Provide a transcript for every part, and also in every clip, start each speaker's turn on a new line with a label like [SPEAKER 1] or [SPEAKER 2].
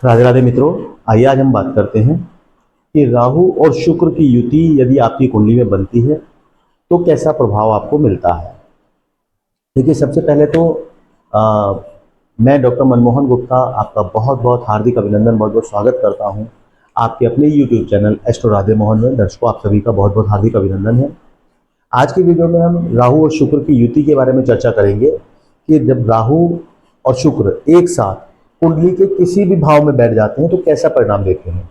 [SPEAKER 1] राधे राधे मित्रों, आइए आज हम बात करते हैं कि राहु और शुक्र की युति यदि आपकी कुंडली में बनती है तो कैसा प्रभाव आपको मिलता है। देखिए, सबसे पहले तो आ, मैं डॉक्टर मनमोहन गुप्ता आपका बहुत बहुत हार्दिक अभिनंदन, बहुत बहुत स्वागत करता हूं आपके अपने YouTube channel astro Radhe Mohan में। दर्शकों, आप सभी का बहुत बहुत हार्दिक अभिनंदन है। आज की वीडियो में हम राहु और शुक्र की युति के बारे में चर्चा करेंगे कि जब राहु और शुक्र एक साथ कुंडली के किसी भी भाव में बैठ जाते हैं तो कैसा परिणाम देते हैं।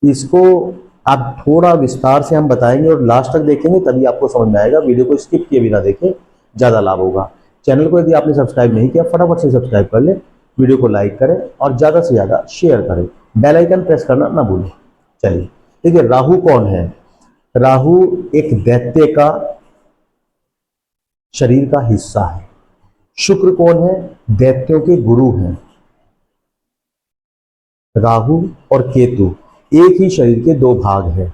[SPEAKER 1] इसको आप थोड़ा विस्तार से हम बताएंगे और लास्ट तक देखेंगे, तभी आपको समझ में आएगा। वीडियो को स्किप किए बिना देखें, ज़्यादा लाभ होगा। चैनल को यदि आपने सब्सक्राइब नहीं किया, फटाफट से सब्सक्राइब कर लें, वीडियो को लाइक करें और ज़्यादा से ज़्यादा शेयर करें। बेल आइकन प्रेस करना ना भूलें। चलिए, देखिए, राहु कौन है। राहु एक दैत्य का शरीर का हिस्सा है। शुक्र कौन है? दैत्यों के गुरु हैं। राहु और केतु एक ही शरीर के दो भाग हैं,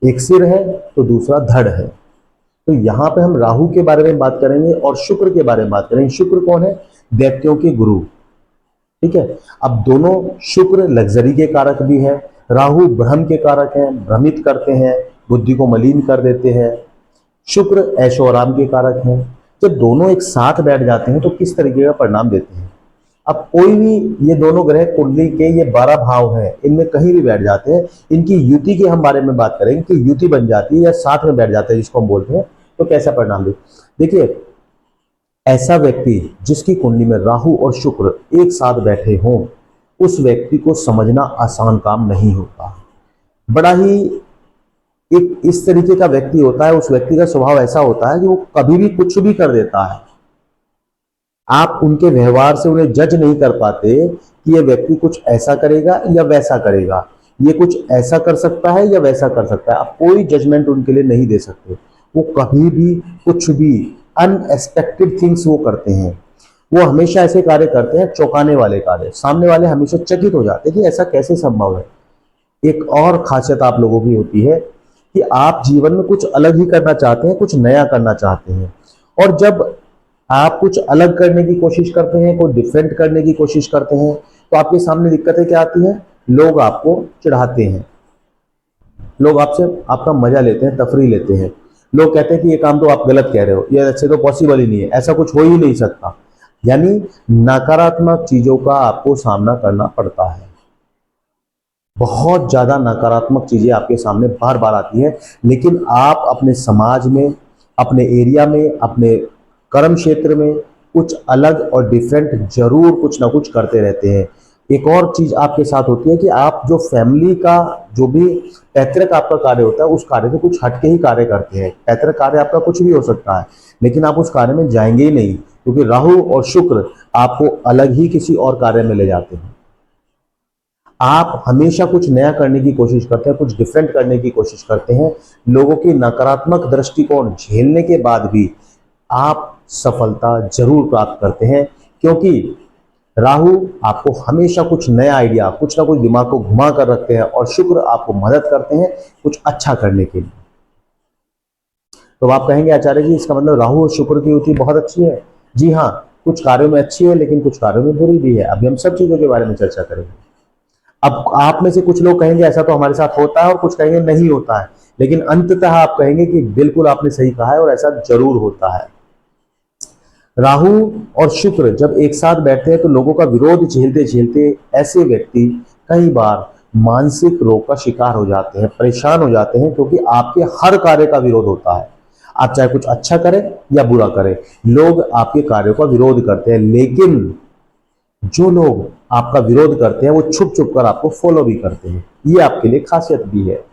[SPEAKER 1] एक सिर है तो दूसरा धड़ है। तो यहां पे हम राहु के बारे में बात करेंगे और शुक्र के बारे में बात करेंगे। शुक्र कौन है? दैत्यों के गुरु। ठीक है। अब दोनों, शुक्र लग्जरी के कारक भी है, राहु भ्रम के कारक हैं, भ्रमित करते हैं, बुद्धि को मलिन कर देते हैं। शुक्र ऐशो आराम के कारक हैं। जब दोनों एक साथ बैठ जाते हैं तो किस तरीके का परिणाम देते हैं। अब कोई भी, ये दोनों ग्रह कुंडली के ये 12 भाव हैं, इनमें कहीं भी बैठ जाते हैं, इनकी युति के हम बारे में बात करेंगे कि युति बन जाती है या साथ में बैठ जाते हैं जिसको हम बोलते हैं, तो कैसा परिणाम दे। देखिए, ऐसा व्यक्ति जिसकी कुंडली में राहु और शुक्र एक साथ बैठे हों, उस व्यक्ति को समझना आसान काम नहीं होता। बड़ा ही एक इस तरीके का व्यक्ति होता है, उस व्यक्ति का स्वभाव ऐसा होता है कि वो कभी भी कुछ भी कर देता है। आप उनके व्यवहार से उन्हें जज नहीं कर पाते कि ये व्यक्ति कुछ ऐसा करेगा या वैसा करेगा, ये कुछ ऐसा कर सकता है या वैसा कर सकता है। आप कोई जजमेंट उनके लिए नहीं दे सकते। वो कभी भी कुछ भी अनएक्सपेक्टेड थिंग्स वो करते हैं। वो हमेशा ऐसे कार्य करते हैं, चौंकाने वाले कार्य। सामने वाले हमेशा चकित हो जाते हैं कि ऐसा कैसे संभव है। एक और खासियत आप लोगों की होती है कि आप जीवन में कुछ अलग ही करना चाहते हैं, कुछ नया करना चाहते हैं। और जब आप कुछ अलग करने की कोशिश करते हैं, कोई डिफरेंट करने की कोशिश करते हैं, तो आपके सामने दिक्कतें क्या आती हैं? लोग आपको चिढ़ाते हैं, लोग आपसे आपका मजा लेते हैं, तफरीह लेते हैं। लोग कहते हैं कि ये काम तो आप गलत कह रहे हो, ये ऐसे तो पॉसिबल ही नहीं है, ऐसा कुछ हो ही नहीं सकता। यानी नकारात्मक चीजों का आपको सामना करना पड़ता है। बहुत ज्यादा नकारात्मक चीजें आपके सामने बार बार आती हैं, लेकिन आप अपने समाज में, अपने एरिया में, अपने कर्म क्षेत्र में कुछ अलग और डिफरेंट जरूर कुछ ना कुछ करते रहते हैं। एक और चीज आपके साथ होती है कि आप जो फैमिली का जो भी पैतृक आपका कार्य होता है, उस कार्य से कुछ हटके ही कार्य करते हैं। पैतृक कार्य आपका कुछ भी हो सकता है, लेकिन आप उस कार्य में जाएंगे ही नहीं, क्योंकि राहु और शुक्र आपको अलग ही किसी और कार्य में ले जाते हैं। आप हमेशा कुछ नया करने की कोशिश करते हैं, कुछ डिफरेंट करने की कोशिश करते हैं। लोगों की नकारात्मक दृष्टिकोण झेलने के बाद भी आप सफलता जरूर प्राप्त करते हैं, क्योंकि राहु आपको हमेशा कुछ नया आइडिया, कुछ ना कुछ दिमाग को घुमा कर रखते हैं, और शुक्र आपको मदद करते हैं कुछ अच्छा करने के लिए। तो आप कहेंगे आचार्य जी, इसका मतलब राहु और शुक्र की युति बहुत अच्छी है। जी हाँ, कुछ कार्यों में अच्छी है, लेकिन कुछ कार्यों में बुरी भी है। अभी हम सब चीजों के बारे में चर्चा करेंगे। अब आप में से कुछ लोग कहेंगे ऐसा तो हमारे साथ होता है, और कुछ कहेंगे नहीं होता है, लेकिन अंततः आप कहेंगे कि बिल्कुल आपने सही कहा है और ऐसा जरूर होता है। राहु और शुक्र जब एक साथ बैठते हैं तो लोगों का विरोध झेलते झेलते ऐसे व्यक्ति कई बार मानसिक रोग का शिकार हो जाते हैं, परेशान हो जाते हैं, क्योंकि आपके हर कार्य का विरोध होता है। आप चाहे कुछ अच्छा करें या बुरा करें, लोग आपके कार्यों का विरोध करते हैं। लेकिन जो लोग आपका विरोध करते हैं वो छुप छुप कर आपको फॉलो भी करते हैं। ये आपके लिए खासियत भी है।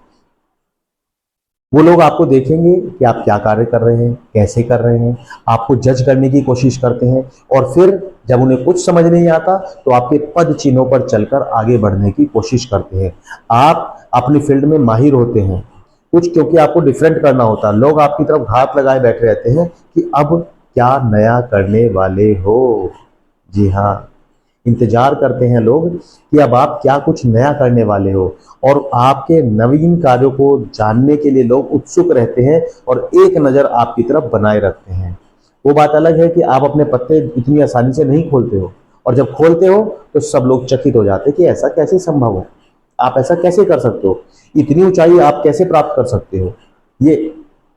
[SPEAKER 1] वो लोग आपको देखेंगे कि आप क्या कार्य कर रहे हैं, कैसे कर रहे हैं, आपको जज करने की कोशिश करते हैं, और फिर जब उन्हें कुछ समझ नहीं आता तो आपके पद चिन्हों पर चलकर आगे बढ़ने की कोशिश करते हैं। आप अपनी फील्ड में माहिर होते हैं कुछ, क्योंकि आपको डिफरेंट करना होता है। लोग आपकी तरफ घात लगाए बैठे रहते हैं कि अब क्या नया करने वाले हो। जी हाँ, इंतजार करते हैं लोग कि अब आप क्या कुछ नया करने वाले हो, और आपके नवीन कार्यों को जानने के लिए लोग उत्सुक रहते हैं और एक नज़र आपकी तरफ बनाए रखते हैं। वो बात अलग है कि आप अपने पत्ते इतनी आसानी से नहीं खोलते हो, और जब खोलते हो तो सब लोग चकित हो जाते कि ऐसा कैसे संभव हो, आप ऐसा कैसे कर सकते हो, इतनी ऊंचाई आप कैसे प्राप्त कर सकते हो, ये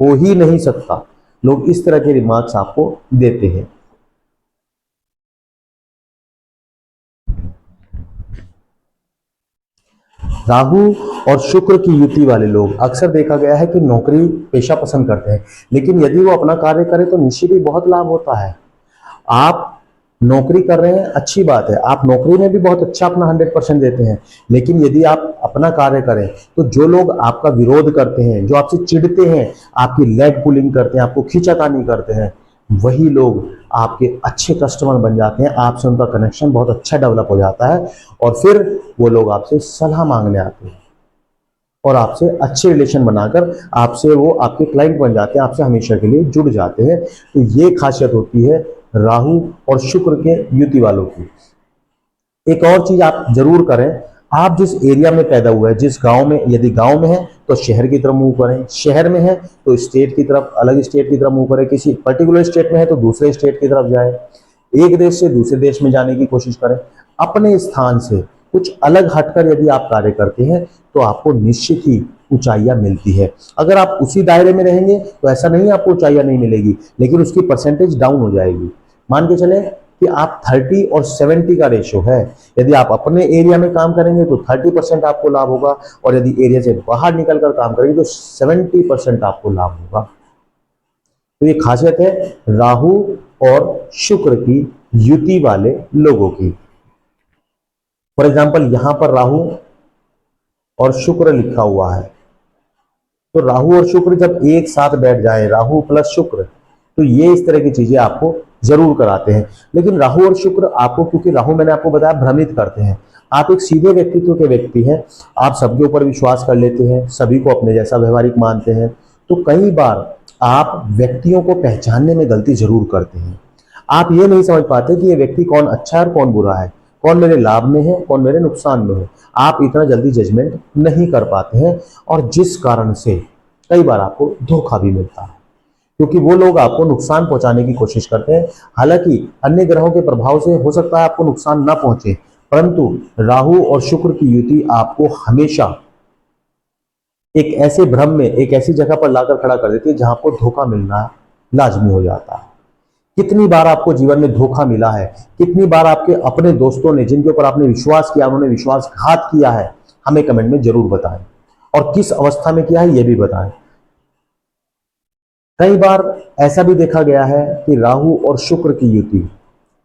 [SPEAKER 1] हो ही नहीं सकता। लोग इस तरह के रिमार्क्स आपको देते हैं। राहु और शुक्र की युति वाले लोग अक्सर देखा गया है कि नौकरी पेशा पसंद करते हैं, लेकिन यदि वो अपना कार्य करें तो निश्चित ही बहुत लाभ होता है। आप नौकरी कर रहे हैं, अच्छी बात है, आप नौकरी में भी बहुत अच्छा अपना 100% देते हैं, लेकिन यदि आप अपना कार्य करें तो जो लोग आपका विरोध करते हैं, जो आपसे चिढ़ते हैं, आपकी लेग पुलिंग करते हैं, आपको खींचातानी करते हैं, वही लोग आपके अच्छे कस्टमर बन जाते हैं, आपसे उनका कनेक्शन बहुत अच्छा डेवलप हो जाता है और फिर वो लोग आपसे सलाह मांगने आते हैं और आपसे अच्छे रिलेशन बनाकर आपसे वो आपके क्लाइंट बन जाते हैं, आपसे हमेशा के लिए जुड़ जाते हैं। तो ये खासियत होती है राहु और शुक्र के युति वालों की। एक और चीज आप जरूर करें, आप जिस एरिया में पैदा हुए हैं, जिस गांव में, यदि गांव में है तो शहर की तरफ मूव करें, शहर में है तो स्टेट की तरफ, अलग स्टेट की तरफ मूव करें, किसी पर्टिकुलर स्टेट में है तो दूसरे स्टेट की तरफ जाए, एक देश से दूसरे देश में जाने की कोशिश करें। अपने स्थान से कुछ अलग हटकर यदि आप कार्य करते हैं तो आपको निश्चित ही ऊंचाइयां मिलती है। अगर आप उसी दायरे में रहेंगे तो ऐसा नहीं आपको ऊंचाइयां नहीं मिलेगी, लेकिन उसकी परसेंटेज डाउन हो जाएगी। मान के चले कि आप 30 और 70 का रेशो है, यदि आप अपने एरिया में काम करेंगे तो 30% आपको लाभ होगा और यदि एरिया से बाहर निकलकर काम करेंगे तो 70% आपको लाभ होगा। तो ये खासियत है राहु और शुक्र की युति वाले लोगों की। फॉर एग्जाम्पल यहां पर राहु और शुक्र लिखा हुआ है, तो राहु और शुक्र जब एक साथ बैठ जाए, राहु प्लस शुक्र, तो ये इस तरह की चीजें आपको जरूर कराते हैं। लेकिन राहु और शुक्र आपको, क्योंकि राहु मैंने आपको बताया भ्रमित करते हैं, आप एक सीधे व्यक्तित्व के व्यक्ति हैं, आप सबके ऊपर विश्वास कर लेते हैं, सभी को अपने जैसा व्यवहारिक मानते हैं, तो कई बार आप व्यक्तियों को पहचानने में गलती जरूर करते हैं। आप ये नहीं समझ पाते कि ये व्यक्ति कौन अच्छा है और कौन बुरा है, कौन मेरे लाभ में है, कौन मेरे नुकसान में है। आप इतना जल्दी जजमेंट नहीं कर पाते हैं और जिस कारण से कई बार आपको धोखा भी मिलता है, क्योंकि वो लोग आपको नुकसान पहुंचाने की कोशिश करते हैं। हालांकि अन्य ग्रहों के प्रभाव से हो सकता है आपको नुकसान ना पहुंचे, परंतु राहु और शुक्र की युति आपको हमेशा एक ऐसे भ्रम में, एक ऐसी जगह पर लाकर खड़ा कर देती है जहां आपको धोखा मिलना लाजमी हो जाता है। कितनी बार आपको जीवन में धोखा मिला है, कितनी बार आपके अपने दोस्तों ने, जिनके ऊपर आपने विश्वास किया, उन्होंने विश्वासघात किया है, हमें कमेंट में जरूर बताएं और किस अवस्था में किया है यह भी बताएं। कई बार ऐसा भी देखा गया है कि राहु और शुक्र की युति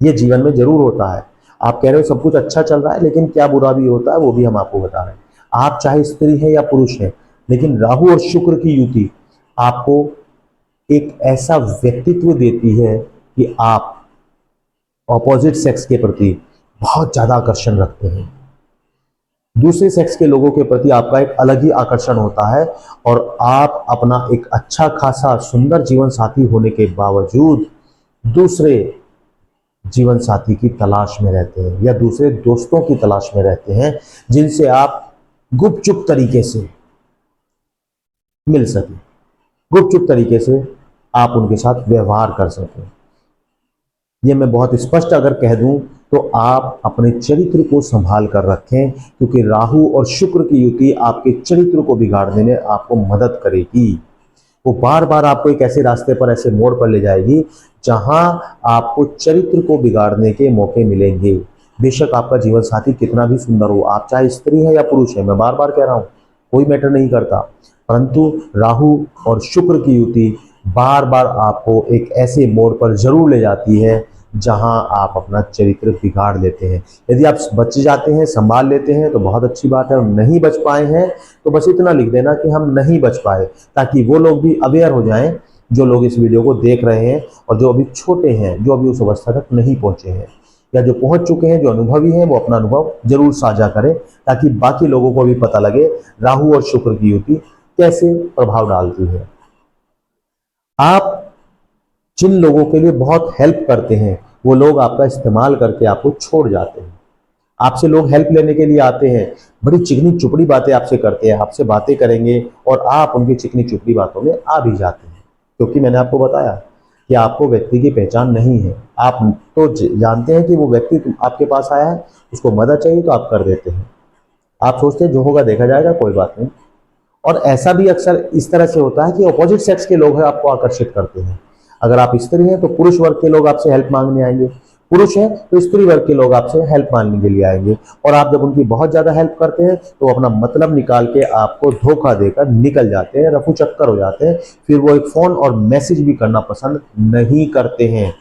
[SPEAKER 1] ये जीवन में जरूर होता है। आप कह रहे हो सब कुछ अच्छा चल रहा है, लेकिन क्या बुरा भी होता है वो भी हम आपको बता रहे हैं। आप चाहे स्त्री है या पुरुष है, लेकिन राहु और शुक्र की युति आपको एक ऐसा व्यक्तित्व देती है कि आप ऑपोजिट सेक्स के प्रति बहुत ज्यादा आकर्षण रखते हैं। दूसरे सेक्स के लोगों के प्रति आपका एक अलग ही आकर्षण होता है और आप अपना एक अच्छा खासा सुंदर जीवन साथी होने के बावजूद दूसरे जीवन साथी की तलाश में रहते हैं या दूसरे दोस्तों की तलाश में रहते हैं, जिनसे आप गुपचुप तरीके से मिल सके, गुपचुप तरीके से आप उनके साथ व्यवहार कर सकें। ये मैं बहुत स्पष्ट अगर कह दूं तो आप अपने चरित्र को संभाल कर रखें, क्योंकि राहु और शुक्र की युति आपके चरित्र को बिगाड़ने में आपको मदद करेगी। वो बार बार आपको एक ऐसे रास्ते पर, ऐसे मोड़ पर ले जाएगी जहां आपको चरित्र को बिगाड़ने के मौके मिलेंगे। बेशक आपका जीवन साथी कितना भी सुंदर हो, आप चाहे स्त्री है या पुरुष है, मैं बार बार कह रहा हूं, कोई मैटर नहीं करता, परंतु राहु और शुक्र की युति बार बार आपको एक ऐसे मोड़ पर जरूर ले जाती है जहां आप अपना चरित्र बिगाड़ लेते हैं। यदि आप बच जाते हैं, संभाल लेते हैं तो बहुत अच्छी बात है, और नहीं बच पाए हैं तो बस इतना लिख देना कि हम नहीं बच पाए, ताकि वो लोग भी अवेयर हो जाएं जो लोग इस वीडियो को देख रहे हैं और जो अभी छोटे हैं, जो अभी उस अवस्था तक नहीं पहुंचे हैं, या जो पहुंच चुके हैं, जो अनुभवी हैं, वो अपना अनुभव जरूर साझा करें, ताकि बाकी लोगों को भी पता लगे राहु और शुक्र की युति कैसे प्रभाव डालती है। आप जिन लोगों के लिए बहुत हेल्प करते हैं वो लोग आपका इस्तेमाल करके आपको छोड़ जाते हैं। आपसे लोग हेल्प लेने के लिए आते हैं, बड़ी चिकनी चुपड़ी बातें आपसे करते हैं, आपसे बातें करेंगे और आप उनकी चिकनी चुपड़ी बातों में आ भी जाते हैं, क्योंकि मैंने आपको बताया कि आपको व्यक्ति की पहचान नहीं है। आप तो जानते हैं कि वो व्यक्ति आपके पास आया है, उसको मदद चाहिए तो आप कर देते हैं। आप सोचते हैं जो होगा देखा जाएगा, कोई बात नहीं। और ऐसा भी अक्सर इस तरह से होता है कि अपोजिट सेक्स के लोग हैं आपको आकर्षित करते हैं। अगर आप स्त्री हैं तो पुरुष वर्ग के लोग आपसे हेल्प मांगने आएंगे, पुरुष हैं तो स्त्री वर्ग के लोग आपसे हेल्प मांगने के लिए आएंगे। और आप जब उनकी बहुत ज्यादा हेल्प करते हैं तो अपना मतलब निकाल के आपको धोखा देकर निकल जाते हैं, रफू चक्कर हो जाते हैं। फिर वो एक फोन और मैसेज भी करना पसंद नहीं करते हैं।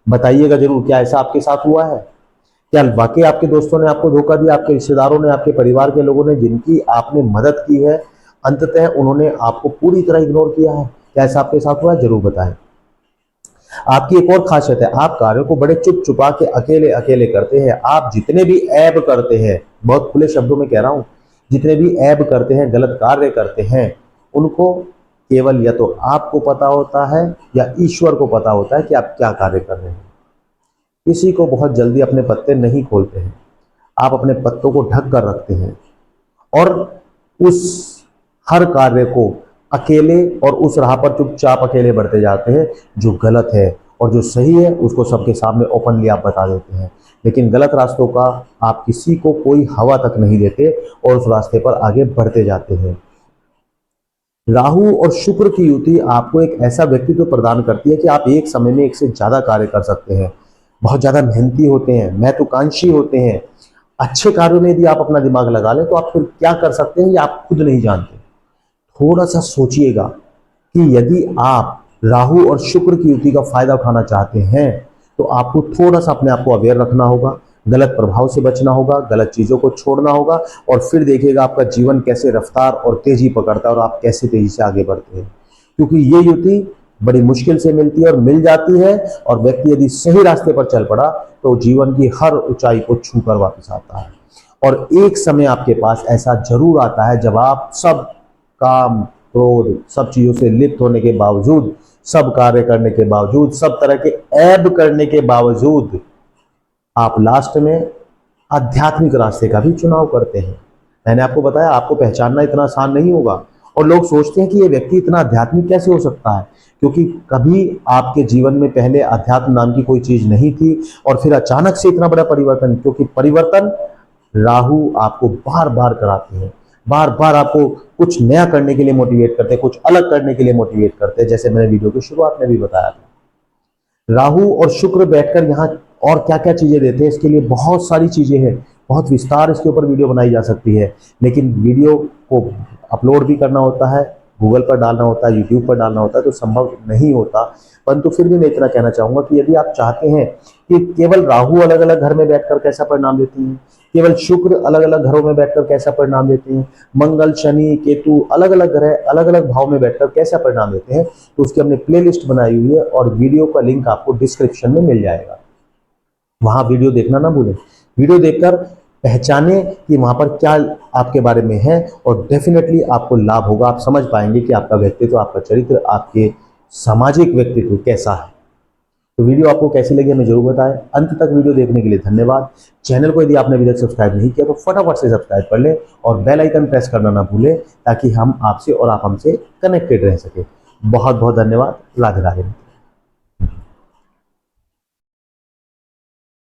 [SPEAKER 1] बताइएगा जरूर, क्या ऐसा आपके साथ हुआ है? क्या वाकई आपके दोस्तों ने आपको धोखा दिया, आपके रिश्तेदारों ने, आपके परिवार के लोगों ने जिनकी आपने मदद की है, अंततः उन्होंने आपको पूरी तरह इग्नोर किया है? क्या ऐसा आपके साथ हुआ है? जरूर बताएं। आपकी एक और खासियत है, आप कार्यों को बड़े चुप चुपा के अकेले अकेले करते हैं। आप जितने भी ऐब करते हैं, बहुत खुले शब्दों में कह रहा हूं, जितने भी ऐब करते हैं, गलत कार्य करते हैं, उनको केवल या तो आपको पता होता है या ईश्वर को पता होता है कि आप क्या कार्य कर रहे हैं। किसी को बहुत जल्दी अपने पत्ते नहीं खोलते हैं। आप अपने पत्तों को ढक कर रखते हैं और उस हर कार्य को अकेले और उस राह पर चुपचाप अकेले बढ़ते जाते हैं। जो गलत है और जो सही है उसको सबके सामने ओपनली आप बता देते हैं, लेकिन गलत रास्तों का आप किसी को कोई हवा तक नहीं देते और उस रास्ते पर आगे बढ़ते जाते हैं। राहु और शुक्र की युति आपको एक ऐसा व्यक्तित्व प्रदान करती है कि आप एक समय में एक से ज्यादा कार्य कर सकते हैं, बहुत ज्यादा मेहनती होते हैं, महत्वाकांक्षी होते हैं। अच्छे कार्यों में यदि आप अपना दिमाग लगा लें तो आप फिर क्या कर सकते हैं ये आप खुद नहीं जानते। थोड़ा सा सोचिएगा कि यदि आप राहु और शुक्र की युति का फायदा उठाना चाहते हैं तो आपको थोड़ा सा अपने आप को अवेयर रखना होगा, गलत प्रभाव से बचना होगा, गलत चीजों को छोड़ना होगा, और फिर देखिएगा आपका जीवन कैसे रफ्तार और तेजी पकड़ता है और आप कैसे तेजी से आगे बढ़ते हैं। क्योंकि ये युति बड़ी मुश्किल से मिलती है और मिल जाती है, और व्यक्ति यदि सही रास्ते पर चल पड़ा तो जीवन की हर ऊंचाई को छूकर वापस आता है। और एक समय आपके पास ऐसा जरूर आता है जब आप सब काम, क्रोध, सब चीजों से लिप्त होने के बावजूद, सब कार्य करने के बावजूद, सब तरह के ऐब करने के बावजूद आप लास्ट में आध्यात्मिक रास्ते का भी चुनाव करते हैं। मैंने आपको बताया आपको पहचानना इतना आसान नहीं होगा, और लोग सोचते हैं कि ये व्यक्ति इतना आध्यात्मिक कैसे हो सकता है, क्योंकि कभी आपके जीवन में पहले अध्यात्म नाम की कोई चीज नहीं थी और फिर अचानक से इतना बड़ा परिवर्तन। क्योंकि परिवर्तन राहु आपको बार बार कराते हैं, बार बार आपको कुछ नया करने के लिए मोटिवेट करते हैं, कुछ अलग करने के लिए मोटिवेट करते हैं, जैसे मैंने वीडियो की शुरुआत में भी बताया था। राहु और शुक्र बैठकर यहाँ और क्या क्या चीजें देते हैं, इसके लिए बहुत सारी चीजें हैं, बहुत विस्तार इसके ऊपर वीडियो बनाई जा सकती है, लेकिन वीडियो को अपलोड भी करना होता है, गूगल पर डालना होता है, यूट्यूब पर डालना होता है, तो संभव नहीं होता। परंतु फिर भी मैं इतना कहना चाहूंगा कि यदि आप चाहते हैं कि केवल राहु अलग अलग घर में बैठकर कैसा परिणाम देती हैं, केवल शुक्र अलग अलग घरों में बैठकर कैसा परिणाम देते हैं, मंगल, शनि, केतु अलग अलग ग्रह अलग अलग भाव में बैठकर कैसा परिणाम देते हैं, तो उसकी हमने प्लेलिस्ट बनाई हुई है और वीडियो का लिंक आपको डिस्क्रिप्शन में मिल जाएगा। वहां वीडियो देखना ना भूलें। वीडियो देखकर पहचाने कि वहां पर क्या आपके बारे में है, और डेफिनेटली आपको लाभ होगा। आप समझ पाएंगे कि आपका व्यक्तित्व, आपका चरित्र, आपके सामाजिक व्यक्तित्व कैसा है। तो वीडियो आपको कैसी लगी हमें जरूर बताएं। अंत तक वीडियो देखने के लिए धन्यवाद। चैनल को यदि आपने अभी तक सब्सक्राइब नहीं किया तो फटाफट से सब्सक्राइब कर लें और बेल आइकन प्रेस करना ना भूलें, ताकि हम आपसे और आप हमसे कनेक्टेड रह सके। बहुत बहुत धन्यवाद। राधे राधे।